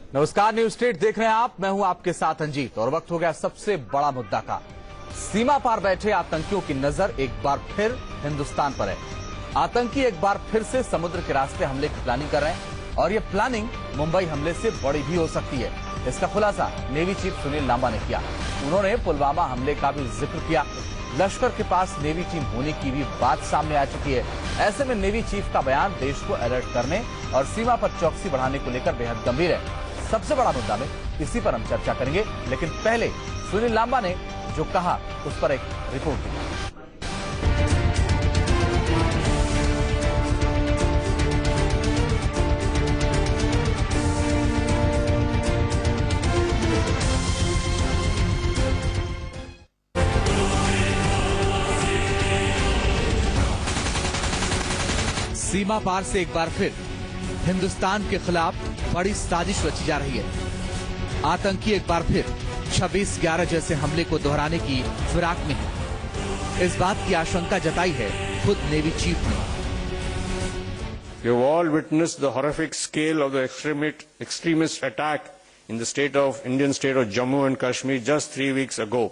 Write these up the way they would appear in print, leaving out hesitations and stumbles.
नमस्कार, news state देख रहे हैं आप। मैं हूं आपके साथ अंजीत और वक्त हो गया सबसे बड़ा मुद्दा का। सीमा पार बैठे आतंकियों की नजर एक बार फिर हिंदुस्तान पर है। आतंकी एक बार फिर से समुद्र के रास्ते हमले की प्लानिंग कर रहे हैं और ये प्लानिंग मुंबई हमले से बड़ी भी हो सकती है। इसका खुलासा नेवी चीफ सुनील लांबा ने किया। उन्होंने पुलवामा हमले का भी जिक्र किया। लश्कर के पास नेवी टीम होने की भी बात सामने आ चुकी है। ऐसे में नेवी चीफ का बयान देश को अलर्ट करने और सीमा पर चौकसी बढ़ाने को लेकर बेहद गंभीर है। सबसे बड़ा मुद्दा में इसी पर हम चर्चा करेंगे, लेकिन पहले सुनील लांबा ने जो कहा उस पर एक रिपोर्ट दी। सीमा पार से एक बार फिर हिंदुस्तान के खिलाफ बड़ी साजिश रची जा रही है। आतंकी एक बार फिर 26/11 जैसे हमले को दोहराने की फिराक में है। इस बात की आशंका जताई है खुद नेवी चीफ ने। We have all witnessed the horrific scale of the extremist attack in the Indian state of Jammu and Kashmir just 3 weeks ago.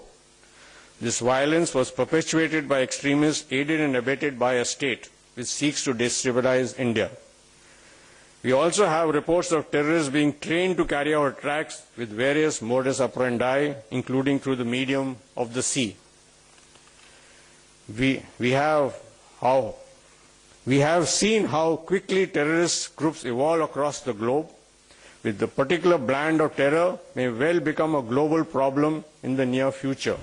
This violence was perpetuated by extremists aided and abetted by a state which seeks to destabilize India. We also have reports of terrorists being trained to carry out attacks with various modus operandi, including through the medium of the sea. We have seen how quickly terrorist groups evolve across the globe, with the particular brand of terror may well become a global problem in the near future.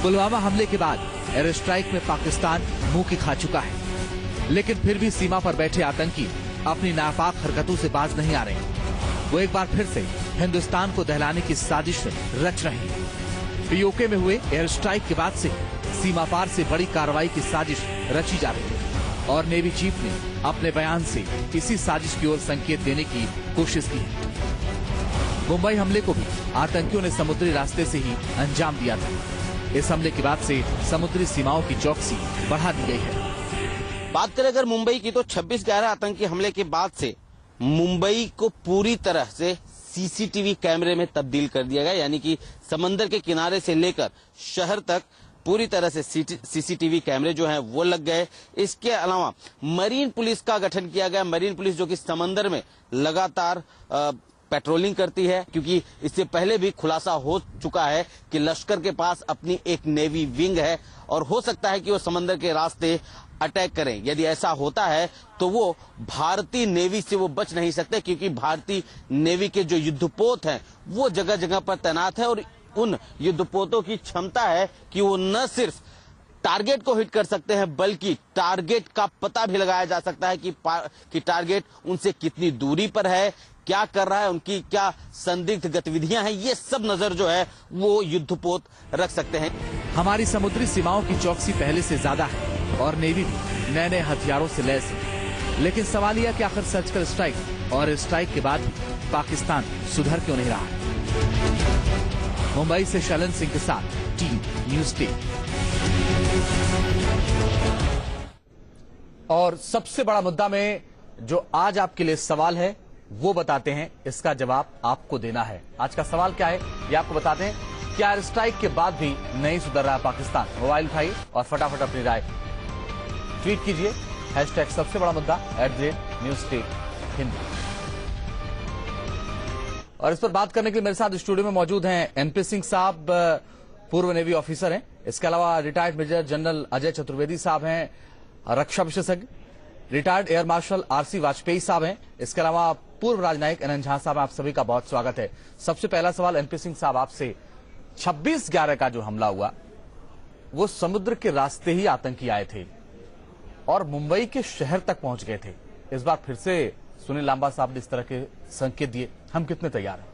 Pulwama हमले के बाद air strike में पाकिस्तान मुंह की खा चुका है, लेकिन फिर भी सीमा पर बैठे आतंकी अपनी नापाक हरकतों से बाज नहीं आ रहे। वो एक बार फिर से हिंदुस्तान को दहलाने की साजिश रच रहे हैं। पीओके में हुए एयर स्ट्राइक के बाद से सीमा पार से बड़ी कार्रवाई की साजिश रची जा रही है और नेवी चीफ ने अपने बयान से इसी साजिश की ओर संकेत देने की कोशिश की है। मुंबई हमले को भी आतंकियों ने समुद्री रास्ते से ही अंजाम दिया था। इस हमले के बाद से समुद्री सीमाओं की चौकसी बढ़ा दी गई है। बात करें अगर मुंबई की, तो 26/11 आतंकी हमले के बाद से मुंबई को पूरी तरह से सीसीटीवी कैमरे में तब्दील कर दिया गया। यानी कि समंदर के किनारे से लेकर शहर तक पूरी तरह से सीसीटीवी कैमरे जो हैं वो लग गए। इसके अलावा मरीन पुलिस का गठन किया गया। मरीन पुलिस जो कि समंदर में लगातार पेट्रोलिंग करती है, क्योंकि इससे पहले भी खुलासा हो चुका है कि लश्कर के पास अपनी एक नेवी विंग है और हो सकता है कि वो समंदर के रास्ते अटैक करें। यदि ऐसा होता है तो वो भारतीय नेवी से वो बच नहीं सकते, क्योंकि भारतीय नेवी के जो युद्धपोत हैं वो जगह जगह पर तैनात है और उन युद्धपोतों की क्षमता है कि वो न सिर्फ टारगेट को हिट कर सकते हैं, बल्कि टारगेट का पता भी लगाया जा सकता है कि टारगेट उनसे कितनी दूरी पर है, क्या कर रहा है, उनकी क्या संदिग्ध गतिविधियां हैं, ये सब नजर जो है वो युद्धपोत रख सकते हैं। हमारी समुद्री सीमाओं की चौकसी पहले से ज्यादा है और नेवी भी नए नए हथियारों से लैस है। लेकिन सवाल यह कि आखिर सर्जिकल स्ट्राइक और स्ट्राइक के बाद भी पाकिस्तान सुधर क्यों नहीं रहा। मुंबई से शलन सिंह के साथ टीम न्यूज टेन। और सबसे बड़ा मुद्दा में जो आज आपके लिए सवाल है वो बताते हैं, इसका जवाब आपको देना है। आज का सवाल क्या है ये आपको बताते हैं। क्या एयर स्ट्राइक के बाद भी नहीं सुधर रहा पाकिस्तान? मोबाइल उठाइए और फटाफट अपनी राय ट्वीट कीजिए। हैशटैग सबसे बड़ा मुद्दा @NewsStateHindi। और इस पर बात करने के लिए मेरे साथ स्टूडियो में मौजूद हैं एनपी सिंह साहब, पूर्व नेवी ऑफिसर हैं। इसके अलावा retired major general Ajay Chaturvedi sahab हैं, रक्षा विशेषज्ञ। Retired air marshal R C Vajpayee sahab हैं। इसके अलावा पूर्व राजनयिक अनंत झा साहब। आप सभी का बहुत स्वागत है। सबसे पहला सवाल एनपी सिंह साहब आपसे, 26/11 का जो हमला हुआ वो समुद्र के रास्ते ही आतंकी आए थे और मुंबई के शहर तक पहुंच गए थे। इस बार फिर से सुनील लांबा साहब ने इस तरह के संकेत दिए, हम कितने तैयार हैं?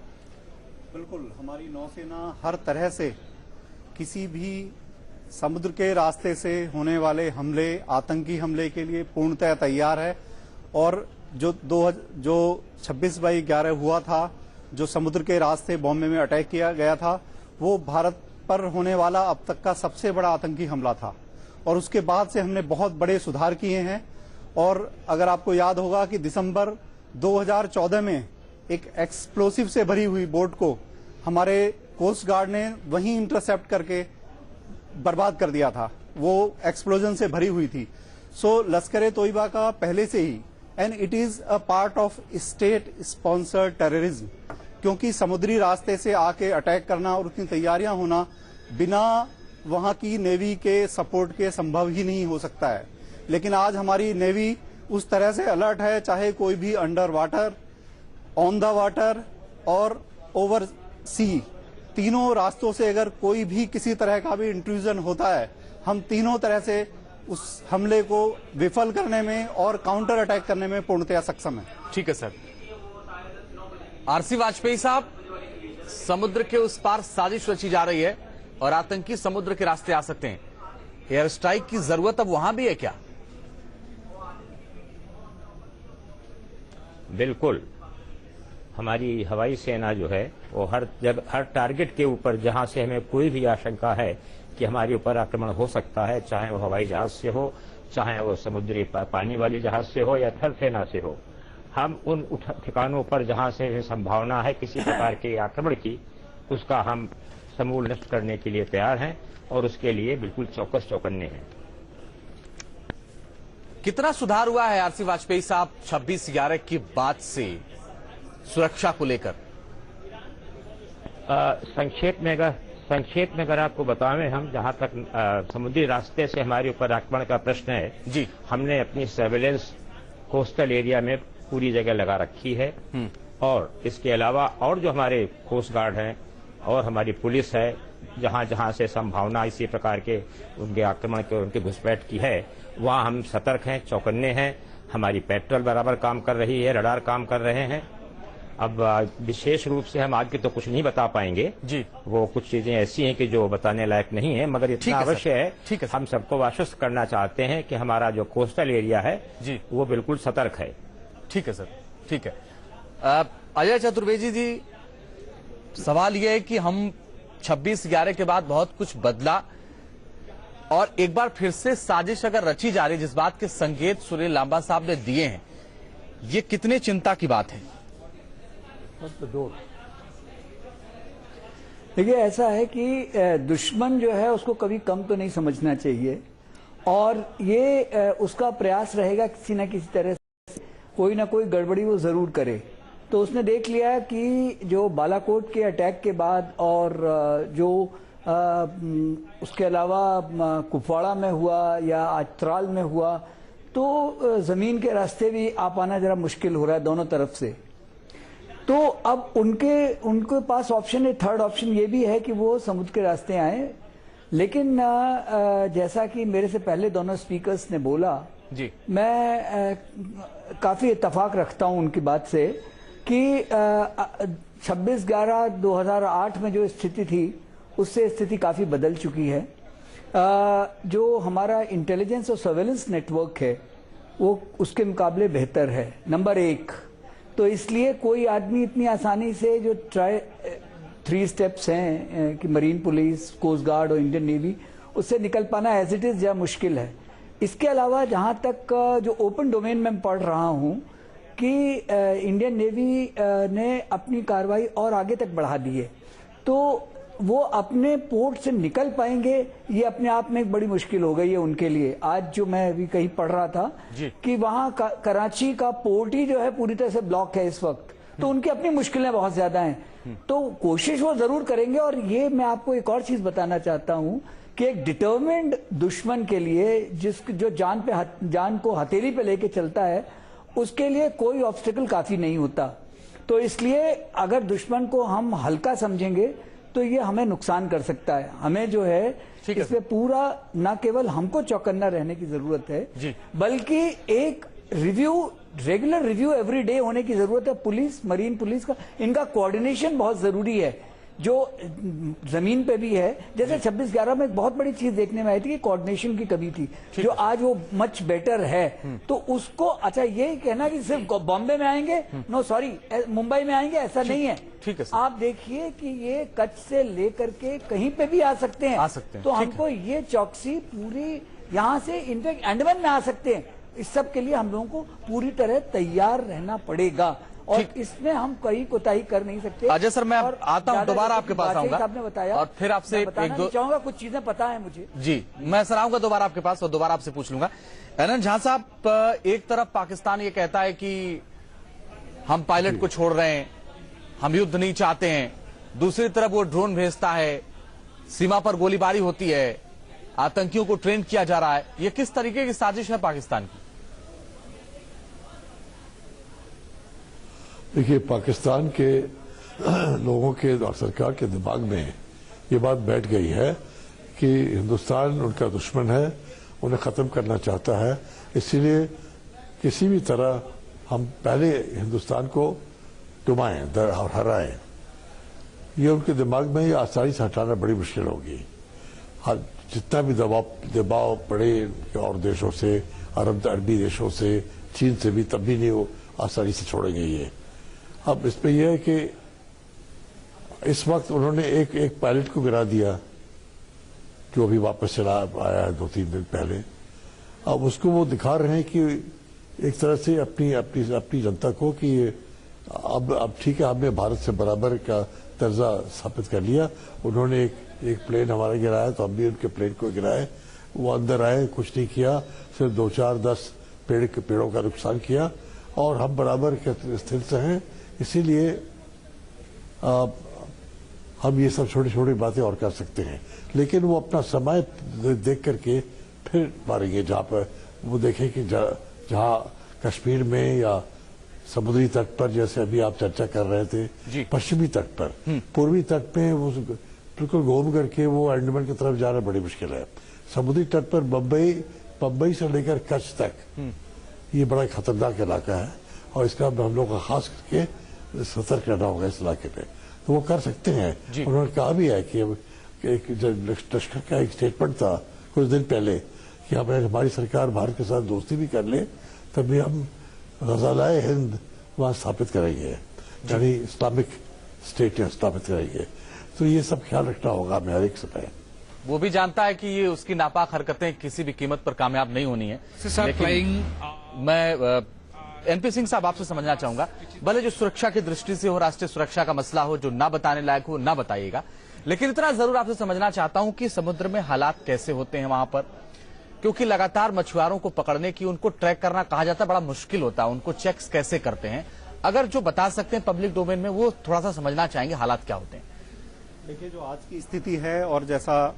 बिल्कुल, हमारी नौसेना हर तरह से किसी भी समुद्र के रास्ते से होने वाले हमले, आतंकी हमले के लिए पूर्णतः तैयार है। और जो 26/11 हुआ था, जो समुद्र के रास्ते बॉम्बे में अटैक किया गया था, वो भारत पर होने वाला अब तक का सबसे बड़ा आतंकी हमला था। और उसके बाद से हमने बहुत बड़े सुधार किए हैं। और अगर आपको याद होगा कि दिसंबर 2014 में एक एक्सप्लोसिव से भरी हुई बोट को हमारे कोस्ट गार्ड ने वहीं इंटरसेप्ट करके बर्बाद कर दिया था। वो एक्सप्लोजन से भरी हुई थी। सो लश्कर तोयबा का पहले से ही and it is a part of state sponsored terrorism, क्योंकि समुद्री रास्ते से आके अटैक करना और उतनी तैयारियां होना बिना वहां की नेवी के सपोर्ट के संभव ही नहीं हो सकता है। लेकिन आज हमारी नेवी उस तरह से अलर्ट है, चाहे कोई भी under water, on the water और ओवर सी, तीनों रास्तों से अगर कोई भी किसी तरह का भी इंट्रूजन होता है, हम तीनों तरह से उस हमले को विफल करने में और काउंटर अटैक करने में पूर्णतया सक्षम है। ठीक है सर। आरसी वाजपेयी साहब, समुद्र के उस पार साजिश रची जा रही है और आतंकी समुद्र के रास्ते आ सकते हैं। एयर स्ट्राइक की जरूरत अब वहां भी है क्या? बिल्कुल। हमारी हवाई सेना जो है वो हर टारगेट के ऊपर जहां से हमें कोई भी आशंका है कि हमारे ऊपर आक्रमण हो सकता है, चाहे वो हवाई जहाज से हो, चाहे वो समुद्री पानी वाली जहाज से हो या थल सेना से हो, हम उन ठिकानों पर जहां से संभावना है किसी प्रकार के आक्रमण की, उसका हम समूल नष्ट करने के लिए तैयार हैं और उसके लिए बिल्कुल चौकस चौकन्ने हैं। कितना सुधार हुआ है आरसी वाजपेयी साहब 26/11 की बाद से सुरक्षा को लेकर? संक्षेप में अगर आपको बतावें, हम जहां तक समुद्री रास्ते से हमारे ऊपर आक्रमण का प्रश्न है जी, हमने अपनी सर्वेलेंस कोस्टल एरिया में पूरी जगह लगा रखी है और इसके अलावा और जो हमारे कोस्ट गार्ड हैं और हमारी पुलिस है, जहां जहां से संभावना इसी प्रकार के उनके आक्रमण के उनके घुसपैठ की है, वहां हम सतर्क हैं, चौकन्ने हैं। हमारी पेट्रोल बराबर काम कर रही है, रडार काम कर रहे हैं। अब विशेष रूप से हम आगे तो कुछ नहीं बता पाएंगे जी, वो कुछ चीजें ऐसी हैं कि जो बताने लायक नहीं है, मगर इतना अवश्य है, हम सबको आश्वस्त करना चाहते हैं कि हमारा जो कोस्टल एरिया है जी, वो बिल्कुल सतर्क है। ठीक है सर, ठीक है। अजय चतुर्वेदी जी, सवाल यह है कि हम 26/11 के बाद बहुत कुछ बदला और एक बार फिर से साजिश अगर रची जा रही, जिस बात के संकेत सुनील लांबा साहब ने दिए हैं, ये कितने चिंता की बात है? देखिए, ऐसा है कि दुश्मन जो है उसको कभी कम तो नहीं समझना चाहिए और ये उसका प्रयास रहेगा किसी न किसी तरह से कोई ना कोई गड़बड़ी वो जरूर करे। तो उसने देख लिया कि जो बालाकोट के अटैक के बाद और जो उसके अलावा कुपवाड़ा में हुआ या आज त्राल में हुआ, तो जमीन के रास्ते भी आ पाना जरा मुश्किल हो रहा है दोनों तरफ से। तो अब उनके पास ऑप्शन है, थर्ड ऑप्शन ये भी है कि वो समुद्र के रास्ते आए। लेकिन जैसा कि मेरे से पहले दोनों स्पीकर्स ने बोला जी, मैं काफी इत्तेफाक रखता हूं उनकी बात से कि 26/11/2008 में जो स्थिति थी उससे स्थिति काफी बदल चुकी है। जो हमारा इंटेलिजेंस और सर्वेलेंस नेटवर्क है वो उसके मुकाबले बेहतर है, नंबर 1। तो इसलिए कोई आदमी इतनी आसानी से जो 3 स्टेप्स हैं कि मरीन पुलिस, कोस्ट गार्ड और इंडियन नेवी, उससे निकल पाना एज इट इज या मुश्किल है। इसके अलावा जहां तक जो ओपन डोमेन में पढ़ रहा हूं कि इंडियन नेवी ने अपनी कार्रवाई और आगे तक बढ़ा दी है, तो वो अपने पोर्ट से निकल पाएंगे, ये अपने आप में एक बड़ी मुश्किल हो गई है उनके लिए। आज जो मैं अभी कहीं पढ़ रहा था कि वहां कराची का पोर्ट ही जो है पूरी तरह से ब्लॉक है इस वक्त, तो उनकी अपनी मुश्किलें बहुत ज्यादा हैं। तो कोशिश वो जरूर करेंगे। और ये मैं आपको एक और चीज बताना चाहता हूं कि एक डिटर्मिन्ड दुश्मन के लिए जो जान को हथेली पे लेके चलता है, उसके लिए कोई ऑब्स्टिकल काफी नहीं होता। तो इसलिए अगर दुश्मन को हम हल्का समझेंगे तो ये हमें नुकसान कर सकता है। हमें जो है इसमें पूरा न केवल हमको चौकन्ना रहने की जरूरत है, बल्कि एक रेगुलर रिव्यू एवरी डे होने की जरूरत है। पुलिस, मरीन पुलिस का, इनका कोऑर्डिनेशन बहुत जरूरी है जो जमीन पे भी है। जैसे 26/11 में एक बहुत बड़ी चीज देखने में आई थी कि कोऑर्डिनेशन की कमी थी, जो आज वो मच बेटर है। तो उसको अच्छा ये कहना कि सिर्फ बॉम्बे में आएंगे, नो सॉरी, मुंबई में आएंगे, ऐसा नहीं है। ठीक है, आप देखिए कि ये कच्छ से लेकर के कहीं पे भी आ सकते हैं, तो हमको ये चौकसी पूरी, यहाँ से इनफैक्ट अंडमान में आ सकते हैं। इस सब के लिए हम लोगों को पूरी तरह तैयार रहना पड़ेगा और ठीक। इसमें हम कहीं कोताही कर नहीं सकते। अजय सर, मैं और आता हूं, ज्यादा दोबारा जैसे आपके कि पास बादशाही आऊंगा साहब ने बताया, और फिर आपसे मैं बताना एक दो नहीं चाहूंगा, कुछ चीजें पता है मुझे। जी, मैं सर आऊंगा दोबारा आपके पास और दोबारा आपसे पूछ लूंगा। आनंद झा साहब, एक तरफ पाकिस्तान ये कहता है कि हम पायलट को छोड़ रहे हैं, हम युद्ध नहीं चाहते हैं, दूसरी तरफ वो ड्रोन भेजता है, सीमा पर गोलीबारी होती है, आतंकियों को ट्रेन किया जा रहा है। ये किस तरीके की साजिश है पाकिस्तान की? देखिए, पाकिस्तान के लोगों के और सरकार के दिमाग में ये बात बैठ गई है कि हिंदुस्तान उनका दुश्मन है, उन्हें खत्म करना चाहता है, इसीलिए किसी भी तरह हम पहले हिंदुस्तान को डुबाएं और हराएं। ये उनके दिमाग में ये आसानी से हटाना बड़ी मुश्किल होगी। जितना भी दबाव पड़े और देशों से, अरबी देशों से, चीन से भी, तब भी नहीं वो आसानी से छोड़ेंगे ये। अब इसमें यह है कि इस वक्त उन्होंने एक पायलट को गिरा दिया जो अभी वापस चला आया है 2-3 दिन पहले। अब उसको वो दिखा रहे हैं कि एक तरह से अपनी जनता को कि अब ठीक है, हमने भारत से बराबर का दर्जा स्थापित कर लिया। उन्होंने एक प्लेन हमारा गिराया तो हम भी उनके प्लेन को गिराए। वो अंदर आए, कुछ नहीं किया, सिर्फ 2-4-10 पेड़ों का नुकसान किया और हम बराबर के स्थिति से हैं। इसीलिए हम ये सब छोटी छोटी बातें और कर सकते हैं, लेकिन वो अपना समय देख करके फिर मारेंगे जहां पर वो देखें कि जहां कश्मीर में या समुद्री तट पर, जैसे अभी आप चर्चा कर रहे थे, पश्चिमी तट पर, पूर्वी तट में वो बिल्कुल घूम करके वो अंडमान की तरफ जाना बड़ी मुश्किल है। समुद्री तट पर बम्बई से लेकर कच्छ तक ये बड़ा खतरनाक इलाका है और इसका हम लोग को खास करके सतर्क रहना होगा इस इलाके पे। तो वो कर सकते हैं। उन्होंने कहा भी है कि लश्कर का एक स्टेटमेंट था कुछ दिन पहले कि हमारी सरकार भारत के साथ दोस्ती भी कर ले, तभी हम गज़ालाए हिंद वहां स्थापित करेंगे, यानी इस्लामिक स्टेट स्थापित करेंगे। तो ये सब ख्याल रखना होगा हमें हर एक समय। वो भी जानता है कि ये उसकी नापाक हरकतें किसी भी कीमत पर कामयाब नहीं होनी है। लेकिन मैं एनपी सिंह साहब आपसे समझना चाहूंगा, भले जो सुरक्षा की दृष्टि से हो, राष्ट्रीय सुरक्षा का मसला हो, जो ना बताने लायक हो ना बताइएगा, लेकिन इतना जरूर आपसे समझना चाहता हूं कि समुद्र में हालात कैसे होते हैं वहां पर, क्योंकि लगातार मछुआरों को पकड़ने की, उनको ट्रैक करना कहा जाता है बड़ा मुश्किल होता है, उनको चेक्स कैसे करते हैं, अगर जो बता सकते हैं पब्लिक डोमेन में वो थोड़ा सा समझना चाहेंगे हालात क्या होते हैं। देखिए, जो आज की स्थिति है और जैसा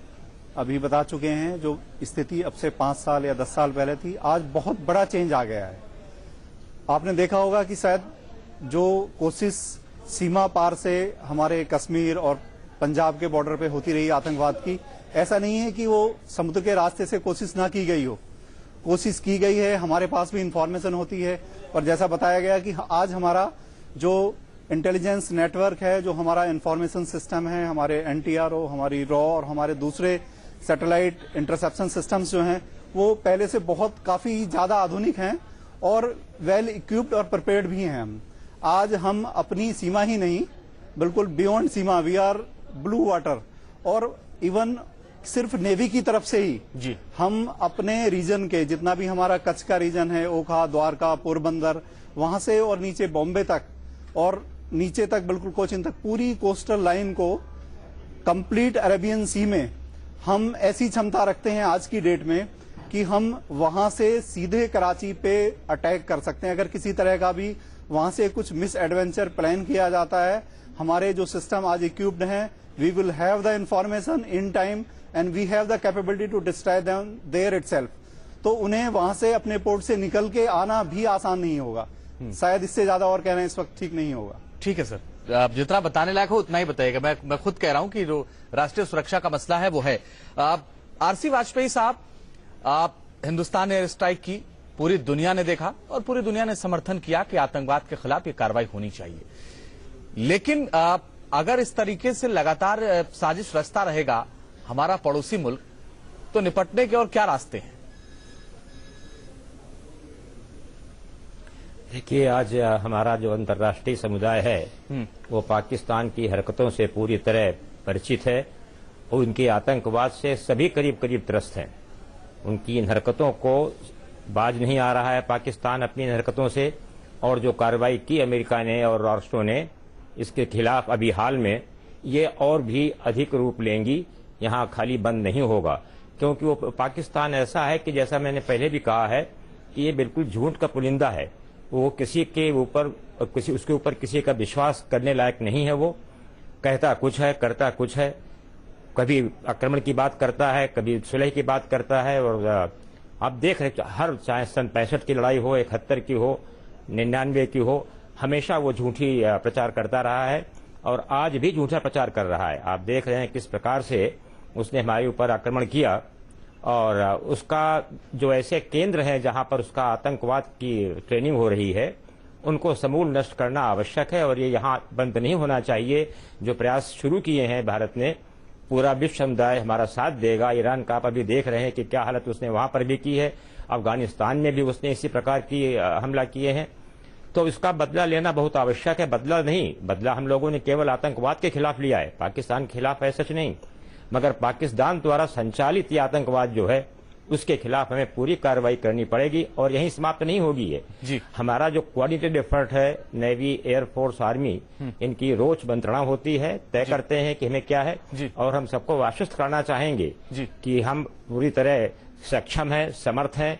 अभी बता चुके हैं, जो स्थिति अब से 5 साल या 10 साल पहले थी, आज बहुत बड़ा चेंज आ गया है। आपने देखा होगा कि शायद जो कोशिश सीमा पार से हमारे कश्मीर और पंजाब के बॉर्डर पे होती रही आतंकवाद की, ऐसा नहीं है कि वो समुद्र के रास्ते से कोशिश ना की गई हो, कोशिश की गई है। हमारे पास भी इंफॉर्मेशन होती है और जैसा बताया गया कि आज हमारा जो इंटेलिजेंस नेटवर्क है, जो हमारा इंफॉर्मेशन सिस्टम है, हमारे एनटीआरओ, हमारी रॉ और हमारे दूसरे सैटेलाइट इंटरसेप्शन सिस्टम्स जो हैं, वो पहले से बहुत काफी ज्यादा आधुनिक हैं और वेल इक्विप्ड और प्रिपेयर्ड भी हैं। आज हम अपनी सीमा ही नहीं, बिल्कुल बियॉन्ड सीमा, वी आर ब्लू वाटर, और इवन सिर्फ नेवी की तरफ से ही हम अपने रीजन के, जितना भी हमारा कच्छ का रीजन है, ओखा, द्वारका, पोरबंदर, वहां से और नीचे बॉम्बे तक और नीचे तक बिल्कुल कोचिन तक, पूरी कोस्टल लाइन को कंप्लीट अरेबियन सी में हम ऐसी क्षमता रखते हैं आज की डेट में कि हम वहां से सीधे कराची पे अटैक कर सकते हैं। अगर किसी तरह का भी वहां से कुछ मिस एडवेंचर प्लान किया जाता है, हमारे जो सिस्टम आज इक्विप्ड हैं, we will have the information in time and we have the capability to destroy them there itself. तो उन्हें वहां से अपने पोर्ट से निकल के आना भी आसान नहीं होगा। शायद इससे ज्यादा और कहना इस वक्त ठीक नहीं होगा। ठीक है सर, आप जितना बताने लायक हो उतना ही बताइएगा। मैं खुद कह रहा हूं कि जो राष्ट्रीय सुरक्षा का मसला है वो है। आरसी वाजपेयी साहब, आप हिंदुस्तान ने एयर स्ट्राइक की, पूरी दुनिया ने देखा और पूरी दुनिया ने समर्थन किया कि आतंकवाद के खिलाफ ये कार्रवाई होनी चाहिए, लेकिन अगर इस तरीके से लगातार साजिश रचता रहेगा हमारा पड़ोसी मुल्क, तो निपटने के और क्या रास्ते हैं? देखिए, आज हमारा जो अंतर्राष्ट्रीय समुदाय है वो पाकिस्तान की हरकतों से पूरी तरह परिचित है और उनके आतंकवाद से सभी करीब करीब त्रस्त हैं। उनकी इन हरकतों को बाज नहीं आ रहा है पाकिस्तान अपनी इन हरकतों से, और जो कार्रवाई की अमेरिका ने और राष्ट्रों ने इसके खिलाफ अभी हाल में, ये और भी अधिक रूप लेंगी। यहाँ खाली बंद नहीं होगा, क्योंकि वो पाकिस्तान ऐसा है कि जैसा मैंने पहले भी कहा है कि ये बिल्कुल झूठ का पुलिंदा है। वो किसी के ऊपर उसके ऊपर किसी का विश्वास करने लायक नहीं है। वो कहता कुछ है, करता कुछ है। कभी आक्रमण की बात करता है, कभी सुलह की बात करता है। और आप देख रहे हर, चाहे सन 65 की लड़ाई हो, 71 की हो, 99 की हो, हमेशा वो झूठी प्रचार करता रहा है और आज भी झूठा प्रचार कर रहा है। आप देख रहे हैं किस प्रकार से उसने हमारे ऊपर आक्रमण किया और उसका जो ऐसे केंद्र हैं जहां पर उसका आतंकवाद की ट्रेनिंग हो रही है, उनको समूल नष्ट करना आवश्यक है और ये यहाँ बंद नहीं होना चाहिए। जो प्रयास शुरू किए हैं भारत ने, पूरा विश्व समुदाय हमारा साथ देगा। ईरान का आप अभी देख रहे हैं कि क्या हालत उसने वहां पर भी की है। अफगानिस्तान में भी उसने इसी प्रकार की हमला किए हैं। तो इसका बदला लेना बहुत आवश्यक है। बदला नहीं, बदला हम लोगों ने केवल आतंकवाद के खिलाफ लिया है, पाकिस्तान के खिलाफ है सच नहीं, मगर पाकिस्तान द्वारा संचालित ये आतंकवाद जो है उसके खिलाफ हमें पूरी कार्रवाई करनी पड़ेगी और यहीं समाप्त नहीं होगी। ये जी। हमारा जो कोऑर्डिनेटेड एफर्ट है, नेवी, एयरफोर्स, आर्मी, इनकी रोज मंत्रणा होती है, तय करते हैं कि हमें क्या है और हम सबको आश्वस्त करना चाहेंगे कि हम पूरी तरह सक्षम हैं, समर्थ हैं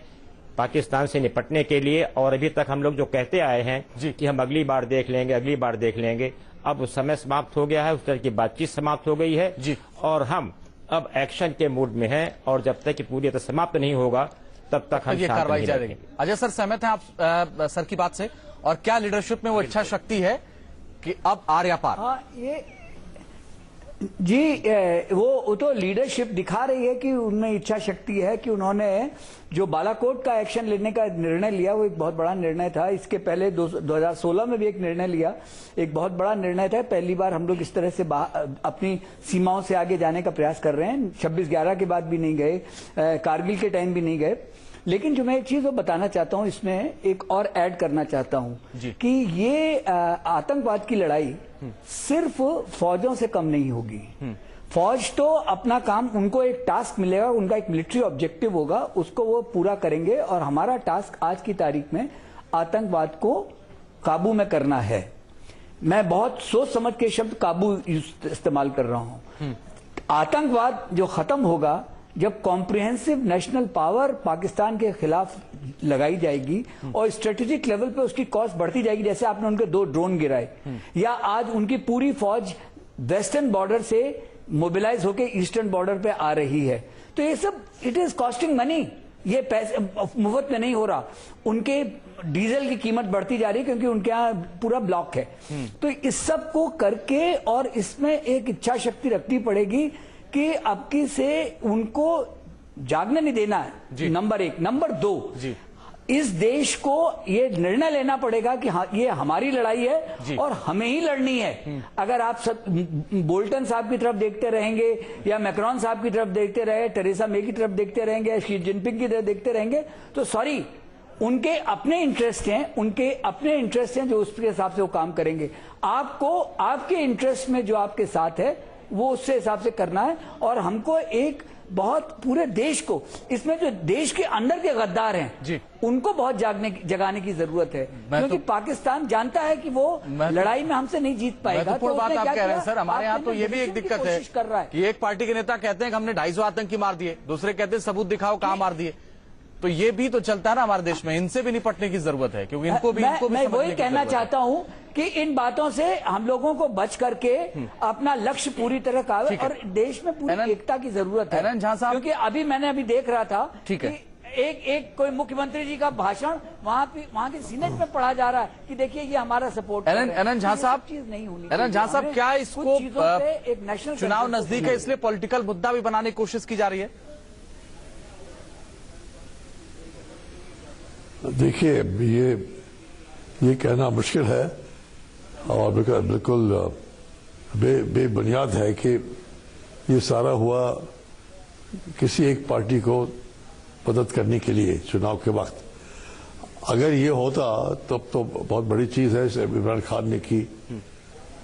पाकिस्तान से निपटने के लिए। और अभी तक हम लोग जो कहते आए हैं कि हम अगली बार देख लेंगे, अगली बार देख लेंगे, अब समय समाप्त हो गया है, उस तरह की बातचीत समाप्त हो गई है और हम अब एक्शन के मूड में हैं और जब तक कि पूरी तरह समाप्त नहीं होगा तब तक हम ये कार्रवाई जारी रहेगी। अजय सर, सहमत हैं आप सर की बात से? और क्या लीडरशिप में वो इच्छा शक्ति है कि अब आर या पार? हाँ, ये जी, वो तो लीडरशिप दिखा रही है कि उनमें इच्छा शक्ति है कि उन्होंने जो बालाकोट का एक्शन लेने का निर्णय लिया, वो एक बहुत बड़ा निर्णय था। इसके पहले 2016 में भी एक निर्णय लिया, एक बहुत बड़ा निर्णय था। पहली बार हम लोग इस तरह से अपनी सीमाओं से आगे जाने का प्रयास कर रहे हैं। 26/11 के बाद भी नहीं गए, कारगिल के टाइम भी नहीं गए। लेकिन जो मैं एक चीज बताना चाहता हूं, इसमें एक और ऐड करना चाहता हूं कि ये आतंकवाद की लड़ाई सिर्फ फौजों से कम नहीं होगी। फौज तो अपना काम, उनको एक टास्क मिलेगा, उनका एक मिलिट्री ऑब्जेक्टिव होगा, उसको वो पूरा करेंगे। और हमारा टास्क आज की तारीख में आतंकवाद को काबू में करना है। मैं बहुत सोच समझ के शब्द काबू इस्तेमाल कर रहा हूं। आतंकवाद जो खत्म होगा जब कॉम्प्रिहेंसिव नेशनल पावर पाकिस्तान के खिलाफ लगाई जाएगी और स्ट्रेटेजिक लेवल पे उसकी कॉस्ट बढ़ती जाएगी। जैसे आपने उनके 2 ड्रोन गिराए, या आज उनकी पूरी फौज वेस्टर्न बॉर्डर से मोबिलाइज होकर ईस्टर्न बॉर्डर पे आ रही है, तो ये सब इट इज कॉस्टिंग मनी। ये पैसे मुफ्त में नहीं हो रहा। उनके डीजल की कीमत बढ़ती जा रही है क्योंकि उनके यहाँ पूरा ब्लॉक है। तो इस सब को करके और इसमें एक इच्छा शक्ति रखनी पड़ेगी कि अब की से उनको जागने नहीं देना है, नंबर 1। नंबर 2, इस देश को ये निर्णय लेना पड़ेगा कि हाँ, ये हमारी लड़ाई है और हमें ही लड़नी है। अगर आप सब बोल्टन साहब की तरफ देखते रहेंगे या मैक्रॉन साहब की तरफ देखते रहे, टेरेसा मे की तरफ देखते रहेंगे या शी जिनपिंग की तरफ देखते रहेंगे, तो सॉरी, उनके अपने इंटरेस्ट हैं, उनके अपने इंटरेस्ट हैं जो उसके हिसाब से वो काम करेंगे। आपको आपके इंटरेस्ट में जो आपके साथ है वो उससे हिसाब से करना है। और हमको एक बहुत पूरे देश को, इसमें जो देश के अंदर के गद्दार हैं उनको बहुत जगाने की जरूरत है, क्योंकि पाकिस्तान जानता है कि वो लड़ाई में हमसे नहीं जीत पाएगा। तो बात आप कह रहे हैं सर, हमारे यहाँ तो ये भी एक दिक्कत है कि एक पार्टी के नेता कहते हैं कि हमने 250 आतंकी मार दिए, दूसरे कहते हैं सबूत दिखाओ कहां मार दिए। तो ये भी तो चलता है ना हमारे देश में, इनसे भी निपटने की जरूरत है, क्योंकि इनको भी मैं वही कहना चाहता हूं कि इन बातों से हम लोगों को बच करके अपना लक्ष्य पूरी तरह का, और देश में पूरी एकता की जरूरत है। क्योंकि अभी मैंने देख रहा था कि एक कोई मुख्यमंत्री जी का भाषण वहाँ के सीनेट में पढ़ा जा रहा है कि देखिए ये हमारा सपोर्ट। एनएन झा साहब, चीज नहीं होनी। एनएन झा साहब, क्या इसको एक नेशनल चुनाव नजदीक है इसलिए पॉलिटिकल मुद्दा भी बनाने की कोशिश की जा रही है? देखिए, ये कहना मुश्किल है और बिल्कुल बेबुनियाद है कि ये सारा हुआ किसी एक पार्टी को मदद करने के लिए चुनाव के वक्त। अगर ये होता तब तो बहुत बड़ी चीज है। इमरान खान ने की,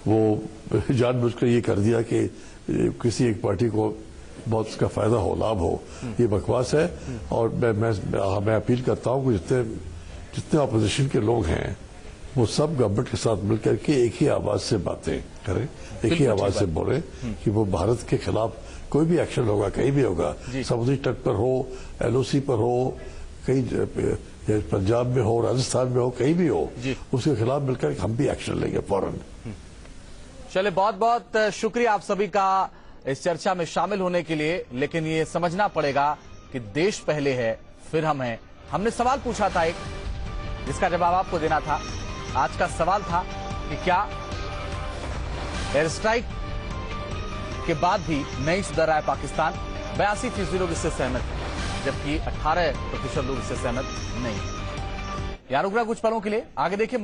वो जानबूझकर ये कर दिया कि किसी एक पार्टी को बहुत उसका फायदा हो, लाभ हो। ये बकवास है। और मैं अपील करता हूं कि जितने अपोजिशन के लोग हैं वो सब गवर्नमेंट के साथ मिलकर के एक ही आवाज से बातें करें, एक ही आवाज से बोले कि वो भारत के खिलाफ कोई भी एक्शन होगा, कहीं भी होगा, समुद्री तट पर हो, एलओसी पर हो, कहीं पंजाब में हो, राजस्थान में हो, कहीं भी हो, उसके खिलाफ मिलकर हम भी एक्शन लेंगे फौरन। चलिए, बहुत बहुत शुक्रिया आप सभी का इस चर्चा में शामिल होने के लिए। लेकिन ये समझना पड़ेगा कि देश पहले है, फिर हम हैं। हमने सवाल पूछा था एक, जिसका जवाब आपको देना था। आज का सवाल था कि क्या एयर स्ट्राइक के बाद भी नहीं सुधर रहा है पाकिस्तान। 82% लोग इससे सहमत हैं, जबकि 18% लोग इससे सहमत नहीं। यहाँ रुक रहा कुछ पलों के लिए, आगे देखिए।